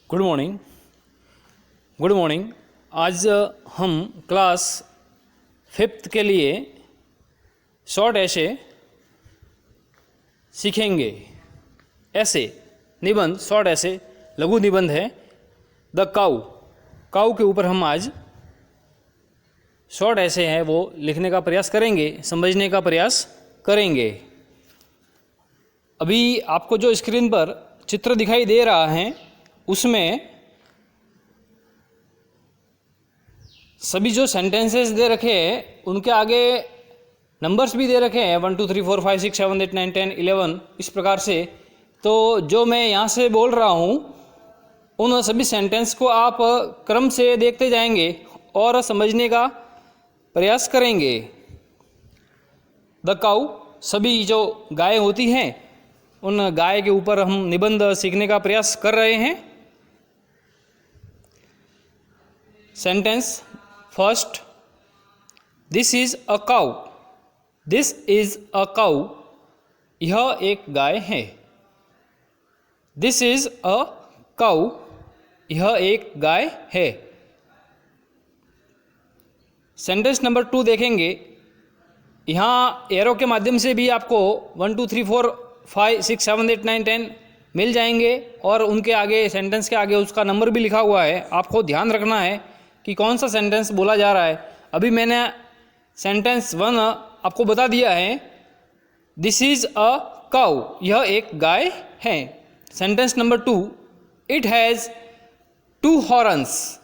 Good morning. आज हम class 5th के लिए शॉर्ट ऐसे सीखेंगे। ऐसे निबंध, शॉर्ट ऐसे लघु निबंध है। द काऊ के ऊपर हम आज शॉर्ट ऐसे हैं वो लिखने का प्रयास करेंगे, समझने का प्रयास करेंगे। अभी आपको जो स्क्रीन पर चित्र दिखाई दे रहा है उसमें सभी जो सेंटेंसेस दे रखे हैं उनके आगे नंबर्स भी दे रखे हैं 1 2 3 4 5 6 7 8 9 10 11 इस प्रकार से। तो जो मैं यहाँ से बोल रहा हूँ उन सभी सेंटेंस को आप क्रम से देखते जाएंगे और समझने का प्रयास करेंगे। द काऊ, सभी जो गाय होती हैं उन गाय के ऊपर हम निबंध सीखने का प्रयास कर रहे हैं। Sentence first, this is a cow. This is a cow, यह एक गाय है। दिस इज अ काऊ, यह एक गाय है। सेंटेंस नंबर 2 देखेंगे। यहाँ एरो के माध्यम से भी आपको 1 2 3 4 5 6 7 8 9 10 मिल जाएंगे और उनके आगे, सेंटेंस के आगे उसका नंबर भी लिखा हुआ है। आपको ध्यान रखना है कि कौन सा सेंटेंस बोला जा रहा है। अभी मैंने सेंटेंस 1 आपको बता दिया है, दिस इज अ काऊ, यह एक गाय है। Sentence number 2, it has 2 horns.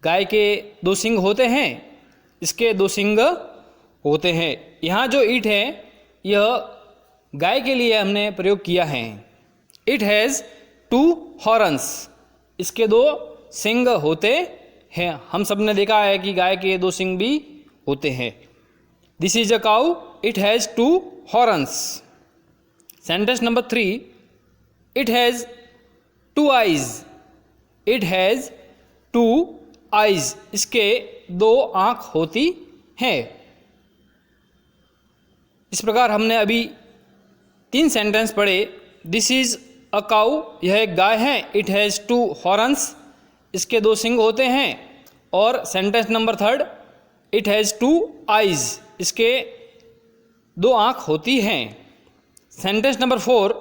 गाय के 2 सींग होते हैं, इसके 2 सींग होते हैं। यहाँ जो इट है यह गाय के लिए हमने प्रयोग किया है। इट हैज़ 2 हॉर्न्स, इसके 2 सींग होते हैं। हम सब ने देखा है कि गाय के 2 सींग भी होते हैं। This is a cow, it has 2 horns. Sentence number 3, it has 2 eyes. It has 2 eyes, इसके 2 आँख होती हैं। इस प्रकार हमने अभी 3 सेंटेंस पढ़े। दिस इज अ काऊ, यह एक गाय है। इट हैज़ 2 हॉर्न्स, इसके 2 सींग होते हैं। और sentence number 3, it has 2 eyes, इसके 2 आँख होती हैं। Sentence number 4,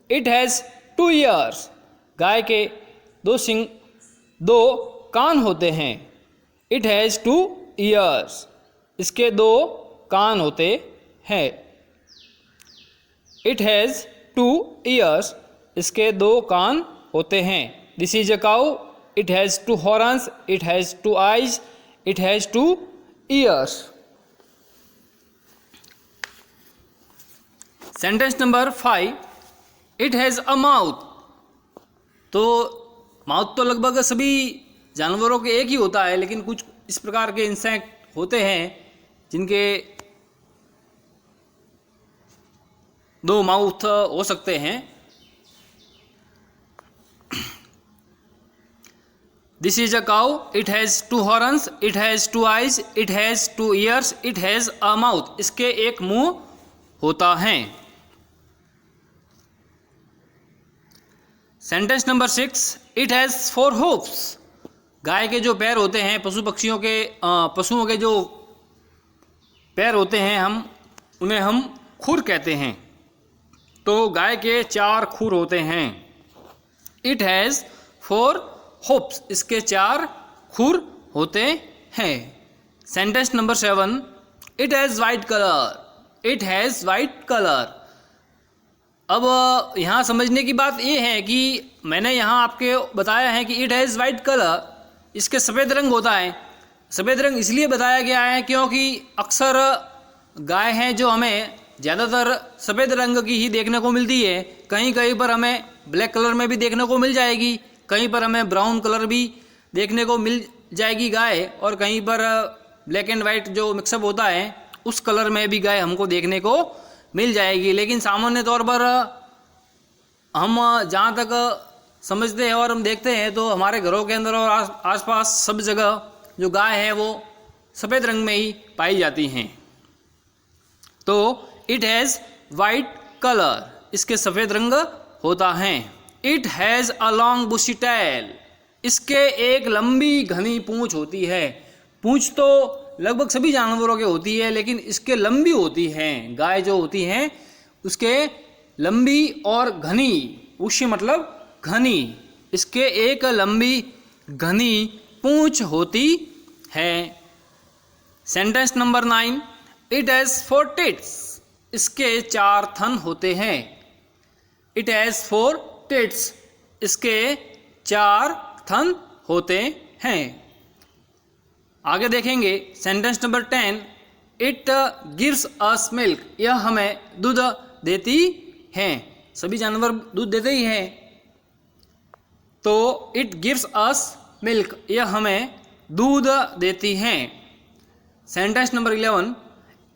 it has 2 ears. गाय के 2 सींग, 2 कान होते हैं। इट हैज़ 2 ईयर्स, इसके 2 कान होते हैं। इट हैज़ 2 ईयर्स, इसके 2 कान होते हैं। This is a cow, it has 2 horns, it has 2 eyes, it has 2 years. Sentence number 5, it has a mouth. तो माउथ तो लगभग सभी जानवरों के एक ही होता है, लेकिन कुछ इस प्रकार के इंसेक्ट होते हैं जिनके 2 माउथ हो सकते हैं। This is a cow, it has 2 horns, it has 2 eyes, it has 2 ears, it has a mouth, इसके एक मुंह होता है। Sentence number 6, it has 4 hoofs. गाय के जो पैर होते हैं, पशुओं के जो पैर होते हैं उन्हें हम खुर कहते हैं। तो गाय के 4 खुर होते हैं। इट हैज़ 4 हूफ्स, इसके 4 खुर होते हैं। Sentence number 7, it has white colour. It has white colour. अब यहाँ समझने की बात ये है कि मैंने यहाँ आपके बताया है कि इट हैज़ वाइट कलर, इसके सफ़ेद रंग होता है। सफ़ेद रंग इसलिए बताया गया है क्योंकि अक्सर गाय हैं जो हमें ज़्यादातर सफ़ेद रंग की ही देखने को मिलती है। कहीं कहीं पर हमें ब्लैक कलर में भी देखने को मिल जाएगी, कहीं पर हमें ब्राउन कलर भी देखने को मिल जाएगी गाय, और कहीं पर ब्लैक एंड वाइट जो मिक्सअप होता है उस कलर में भी गाय हमको देखने को मिल जाएगी। लेकिन सामान्य तौर पर हम जहाँ तक समझते हैं और हम देखते हैं तो हमारे घरों के अंदर और आसपास सब जगह जो गाय है वो सफ़ेद रंग में ही पाई जाती हैं। तो इट हैज़ वाइट कलर, इसके सफ़ेद रंग होता है। It has a long bushy tail, इसके एक लंबी घनी पूंछ होती है। पूंछ तो लगभग सभी जानवरों के होती है, लेकिन इसके लंबी होती हैं। गाय जो होती हैं उसके लंबी और घनी, बुशी मतलब घनी, इसके एक लंबी घनी पूंछ होती है। Sentence number 9, it has 4 tits, इसके 4 थन होते हैं। इट हैज़ 4 टिट्स, इसके 4 थन होते हैं। आगे देखेंगे sentence number 10, it gives us milk, यह हमें दूध देती है। सभी जानवर दूध देते ही हैं, तो इट गिव्स अस मिल्क, यह हमें दूध देती हैं। Sentence number 11,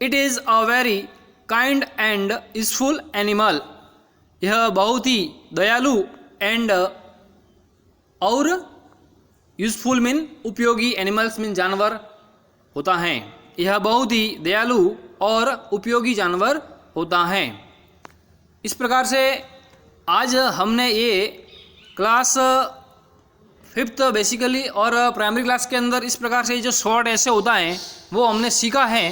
it is a very kind and useful animal, यह बहुत ही दयालु एंड और यूजफुल मीन उपयोगी, एनिमल्स मीन जानवर होता है। यह बहुत ही दयालु और उपयोगी जानवर होता है। इस प्रकार से आज हमने ये क्लास 5th बेसिकली और प्राइमरी क्लास के अंदर इस प्रकार से जो शॉर्ट ऐसे होता है वो हमने सीखा है।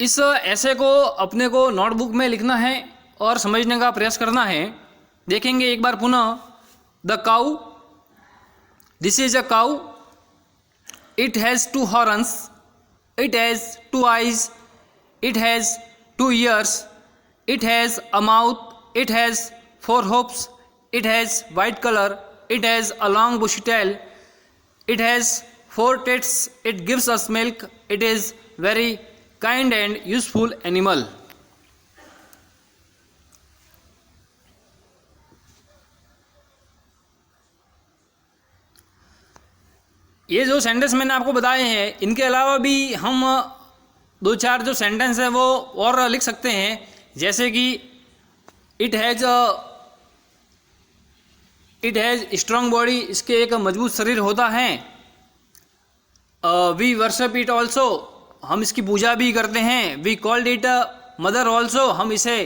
इस ऐसे को अपने को नोटबुक में लिखना है और समझने का प्रयास करना है। देखेंगे एक बार पुनः, the cow, this is a cow, it has 2 horns, it has 2 eyes, it has 2 ears, it has a mouth, it has 4 hoofs, it has white color, it has a long bushy tail, it has 4 tits, it gives us milk, it is very kind and useful animal. ये जो sentence मैंने आपको बताए हैं, इनके अलावा भी हम 2-4 जो सेंटेंस है वो और लिख सकते हैं, जैसे कि इट हैज़ स्ट्रॉन्ग बॉडी, इसके एक मजबूत शरीर होता है। वी वर्शिप इट ऑल्सो, हम इसकी पूजा भी करते हैं। We called it mother also, हम इसे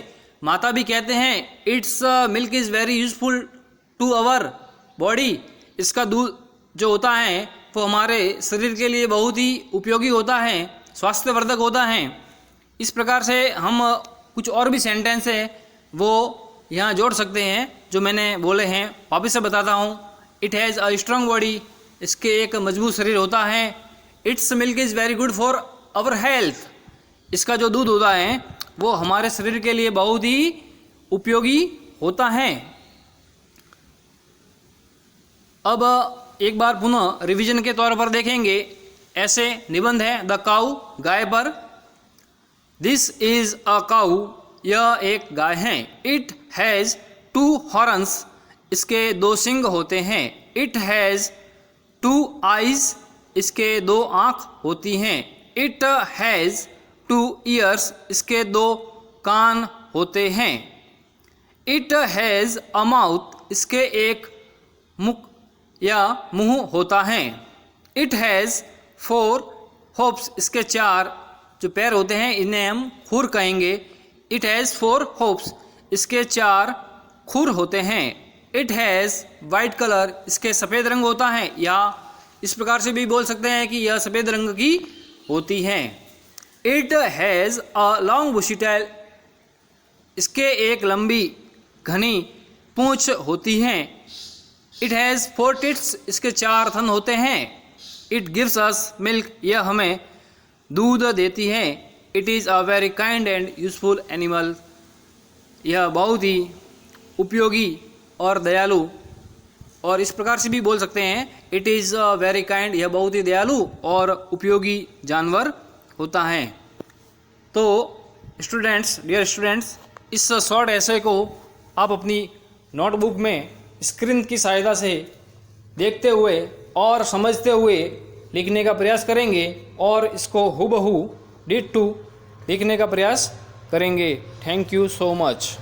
माता भी कहते हैं। Its milk is very useful to our body, इसका दूध जो होता है वो हमारे शरीर के लिए बहुत ही उपयोगी होता है, स्वास्थ्यवर्धक होता है। इस प्रकार से हम कुछ और भी सेंटेंस है वो यहाँ जोड़ सकते हैं जो मैंने बोले हैं। वापस से बताता हूँ, it has a strong body, इसके एक मजबूत शरीर होता है। Its milk is very good for our health, इसका जो दूध होता है वो हमारे शरीर के लिए बहुत ही उपयोगी होता है। अब एक बार पुनः रिवीजन के तौर पर देखेंगे, ऐसे निबंध है द काऊ, गाय पर। दिस इज़ अ काऊ, यह एक गाय है। इट हैज़ 2 हॉर्न्स, इसके 2 सींग होते हैं। इट हैज़ 2 आइज, इसके 2 आँख होती हैं। इट हैज़ 2 ईयर्स, इसके 2 कान होते हैं। इट हैज़ अ माउथ, इसके एक मुख या मुंह होता है। इट हैज़ 4 होप्स, इसके 4 जो पैर होते हैं इन्हें हम खुर कहेंगे। इट हैज़ 4 होप्स, इसके 4 खुर होते हैं। इट हैज़ वाइट कलर, इसके सफ़ेद रंग होता है, या इस प्रकार से भी बोल सकते हैं कि यह सफ़ेद रंग की होती हैं। It has a long bushy tail, इसके एक लंबी घनी पूंछ होती हैं। इट हैज़ 4 टिट्स, इसके 4 थन होते हैं। इट गिव्स अस मिल्क, यह हमें दूध देती है। It is a very kind and useful animal, यह बहुत ही उपयोगी और दयालु, और इस प्रकार से भी बोल सकते हैं इट इज़ वेरी काइंड, यह बहुत ही दयालु और उपयोगी जानवर होता है। तो स्टूडेंट्स, डियर स्टूडेंट्स, इस शॉर्ट ऐसे को आप अपनी नोटबुक में स्क्रीन की सहायता से देखते हुए और समझते हुए लिखने का प्रयास करेंगे और इसको हूबहू डिट्टू लिखने का प्रयास करेंगे। Thank you so much.